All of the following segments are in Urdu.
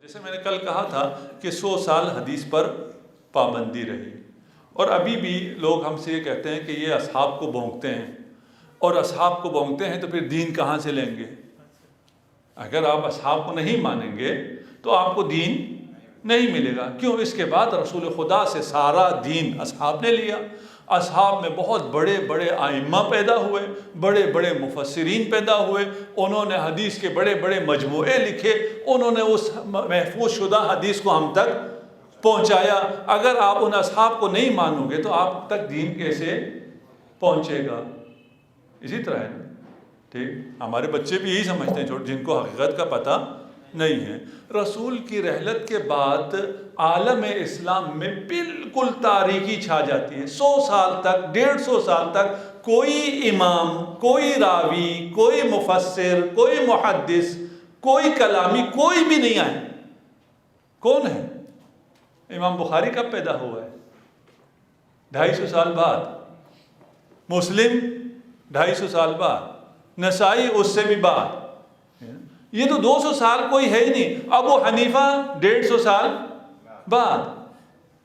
جیسے میں نے کل کہا تھا کہ 100 سال حدیث پر پابندی رہی، اور ابھی بھی لوگ ہم سے یہ کہتے ہیں کہ یہ اصحاب کو بھونکتے ہیں، اور اصحاب کو بھونکتے ہیں تو پھر دین کہاں سے لیں گے؟ اگر آپ اصحاب کو نہیں مانیں گے تو آپ کو دین نہیں ملے گا۔ کیوں؟ اس کے بعد رسول خدا سے سارا دین اصحاب نے لیا۔ اصحاب میں بہت بڑے بڑے ائمہ پیدا ہوئے، بڑے بڑے مفسرین پیدا ہوئے، انہوں نے حدیث کے بڑے بڑے مجموعے لکھے، انہوں نے اس محفوظ شدہ حدیث کو ہم تک پہنچایا۔ اگر آپ ان اصحاب کو نہیں مانو گے تو آپ تک دین کیسے پہنچے گا؟ اسی طرح ہے نا، ٹھیک؟ ہمارے بچے بھی یہی سمجھتے ہیں جن کو حقیقت کا پتہ نہیں ہے۔ رسول کی رحلت کے بعد عالم اسلام میں بالکل تاریکی چھا جاتی ہے۔ 100 سال تک، 150 سال تک کوئی امام، کوئی راوی، کوئی مفسر، کوئی محدث، کوئی کلامی، کوئی بھی نہیں آئے۔ کون ہے؟ امام بخاری کب پیدا ہوا ہے؟ 250 سال بعد۔ مسلم 250 سال بعد۔ نسائی اس سے بھی بعد۔ یہ تو 200 سال کوئی ہے ہی نہیں۔ ابو حنیفہ 150 سال بعد۔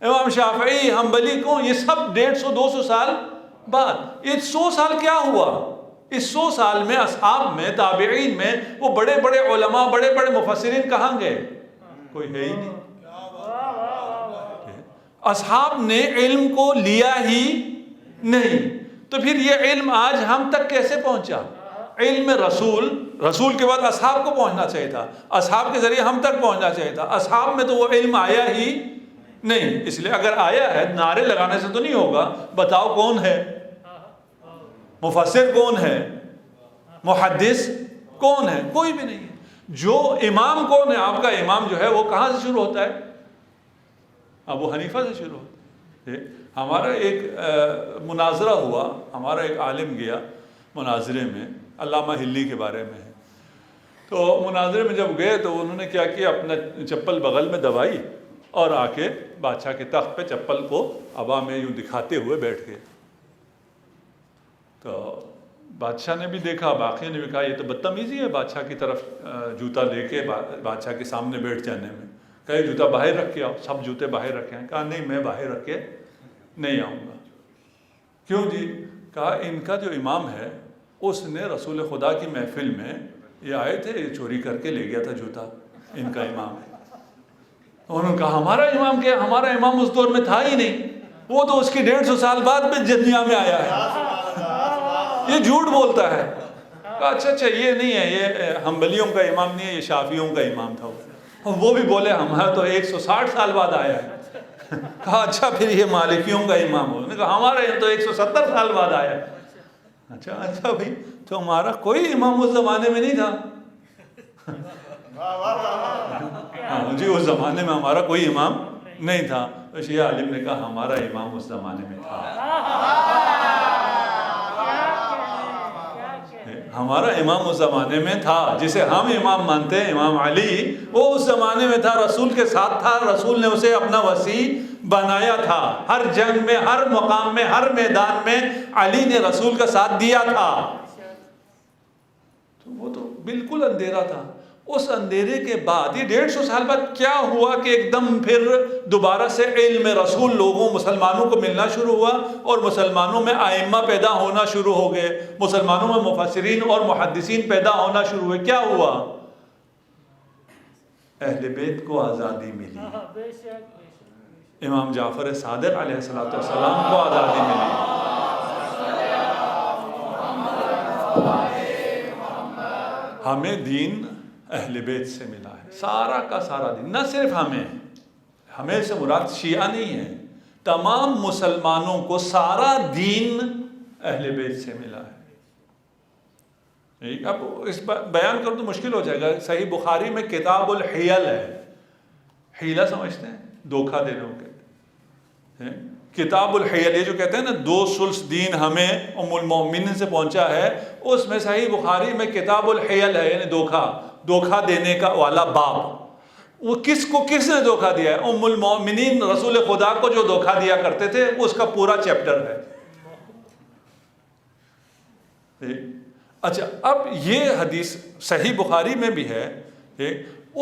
امام شافعی، حنبلی کو یہ سب 150-200 سال بعد۔ یہ 100 سال کیا ہوا؟ اس 100 سال میں اصحاب میں، تابعین میں وہ بڑے بڑے علماء، بڑے بڑے مفسرین کہاں گئے؟ کوئی ہے ہی نہیں۔ اصحاب نے علم کو لیا ہی نہیں، تو پھر یہ علم آج ہم تک کیسے پہنچا؟ علم رسول کے بعد اصحاب کو پہنچنا چاہیے تھا، اصحاب کے ذریعے ہم تک پہنچنا چاہیے تھا۔ اصحاب میں تو وہ علم آیا ہی نہیں، اس لیے اگر آیا ہے نعرے لگانے سے تو نہیں ہوگا۔ بتاؤ کون ہے؟ مفسر کون ہے؟ محدث کون ہے؟ کوئی بھی نہیں ہے۔ جو امام کون ہے؟ آپ کا امام جو ہے وہ کہاں سے شروع ہوتا ہے؟ ابو حنیفہ سے شروع ہوتا ہے۔ ہمارا ایک مناظرہ ہوا، ہمارا ایک عالم گیا مناظرے میں، علامہ ہلی کے بارے میں ہے۔ تو مناظرے میں جب گئے تو انہوں نے کیا کیا، اپنا چپل بغل میں دبائی اور آ کے بادشاہ کے تخت پہ چپل کو ہوا میں یوں دکھاتے ہوئے بیٹھ گئے۔ تو بادشاہ نے بھی دیکھا، باقیوں نے بھی کہا یہ تو بدتمیزی ہے بادشاہ کی طرف جوتا لے کے بادشاہ کے سامنے بیٹھ جانے میں۔ کہا جوتا باہر رکھ کے آؤ، سب جوتے باہر رکھے ہیں۔ کہا نہیں، میں باہر رکھ کے نہیں آؤں گا۔ کیوں جی؟ کہا ان کا جو امام ہے اس نے رسول خدا کی محفل میں یہ آئے تھے، یہ چوری کر کے لے گیا تھا جوتا، ان کا امام۔ انہوں نے کہا ہمارا امام کیا؟ ہمارا امام اس دور میں تھا ہی نہیں، وہ تو اس کی 150 سال بعد میں دنیا میں آیا ہے، یہ جھوٹ بولتا ہے۔ کہا اچھا یہ نہیں ہے، یہ حنبلیوں کا امام نہیں ہے، یہ شافعیوں کا امام تھا۔ وہ بھی بولے ہمارا تو 160 سال بعد آیا ہے۔ کہا اچھا پھر یہ مالکیوں کا امام ہو؟ انہوں نے کہا ہمارا یہ تو 170 سال بعد آیا ہے۔ اچھا بھائی، تو ہمارا کوئی امام اس زمانے میں نہیں تھا؟ جی اس زمانے میں ہمارا کوئی امام نہیں تھا۔ تو شیعہ عالم نے کہا ہمارا امام اس زمانے میں تھا، ہمارا امام اس زمانے میں تھا، جسے ہم امام مانتے ہیں امام علی، وہ اس زمانے میں تھا، رسول کے ساتھ تھا، رسول نے اسے اپنا وسیع بنایا تھا۔ ہر جنگ میں، ہر مقام میں، ہر میدان میں علی نے رسول کا ساتھ دیا تھا۔ تو وہ تو بالکل اندھیرا تھا۔ اس اندھیرے کے بعد یہ 150 سال بعد کیا ہوا کہ ایک دم پھر دوبارہ سے علم رسول مسلمانوں کو ملنا شروع ہوا، اور مسلمانوں میں ائمہ پیدا ہونا شروع ہو گئے، مسلمانوں میں مفسرین اور محدثین پیدا ہونا شروع ہوئے۔ کیا ہوا؟ اہل بیت کو آزادی ملی، امام جعفر صادق علیہ السلام کو آزادی ملی۔ ہمیں دین اہل بیت سے ملا ہے، سارا کا سارا دین۔ نہ صرف ہمیں سے مراد شیعہ نہیں ہے، تمام مسلمانوں کو سارا دین اہل بیت سے ملا ہے۔ اب اس بیان کروں تو مشکل ہو جائے گا۔ صحیح بخاری میں کتاب الحیل ہے، حیلہ سمجھتے ہیں؟ دھوکہ دینے کو کہتے ہیں۔ کتاب الحیل، یہ جو کہتے ہیں نا 2 ثلث دین ہمیں ام المؤمنین سے پہنچا ہے، اس میں صحیح بخاری میں کتاب الحیل ہے، یعنی دھوکہ دینے کا والا باب۔ وہ کس نے دھوکہ دیا ہے؟ ام المؤمنین رسول خدا کو جو دھوکہ دیا کرتے تھے، اس کا پورا چیپٹر ہے۔ اچھا اب یہ حدیث صحیح بخاری میں بھی ہے،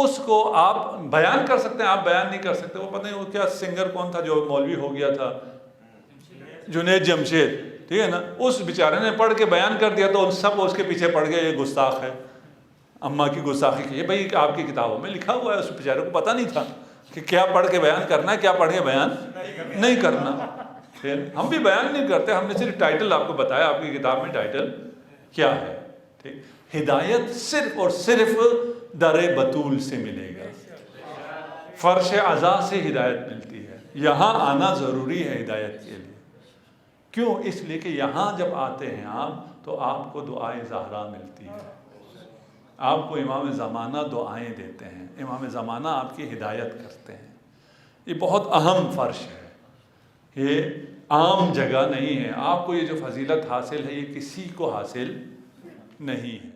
اس کو آپ بیان کر سکتے ہیں، آپ بیان نہیں کر سکتے۔ وہ پتہ نہیں وہ کیا سنگر کون تھا جو مولوی ہو گیا تھا، جنید جمشید، ٹھیک ہے نا، اس بیچارے نے پڑھ کے بیان کر دیا تو سب اس کے پیچھے پڑ گئے، یہ گستاخ ہے، اماں کی گستاخی کی۔ بھائی آپ کی کتابوں میں لکھا ہوا ہے، اس بیچارے کو پتہ نہیں تھا کہ کیا پڑھ کے بیان کرنا ہے، کیا پڑھ کے بیان نہیں کرنا۔ پھر ہم بھی بیان نہیں کرتے، ہم نے صرف ٹائٹل آپ کو بتایا، آپ کی کتاب میں ٹائٹل کیا ہے۔ ٹھیک، ہدایت صرف اور صرف در بطول سے ملے گا، فرش عزا سے ہدایت ملتی ہے، یہاں آنا ضروری ہے ہدایت کے لیے۔ کیوں؟ اس لیے کہ یہاں جب آتے ہیں آپ تو آپ کو دعائے زہرا ملتی ہے، آپ کو امام زمانہ دعائیں دیتے ہیں، امام زمانہ آپ کی ہدایت کرتے ہیں۔ یہ بہت اہم فرش ہے، یہ عام جگہ نہیں ہے۔ آپ کو یہ جو فضیلت حاصل ہے یہ کسی کو حاصل نہیں ہے۔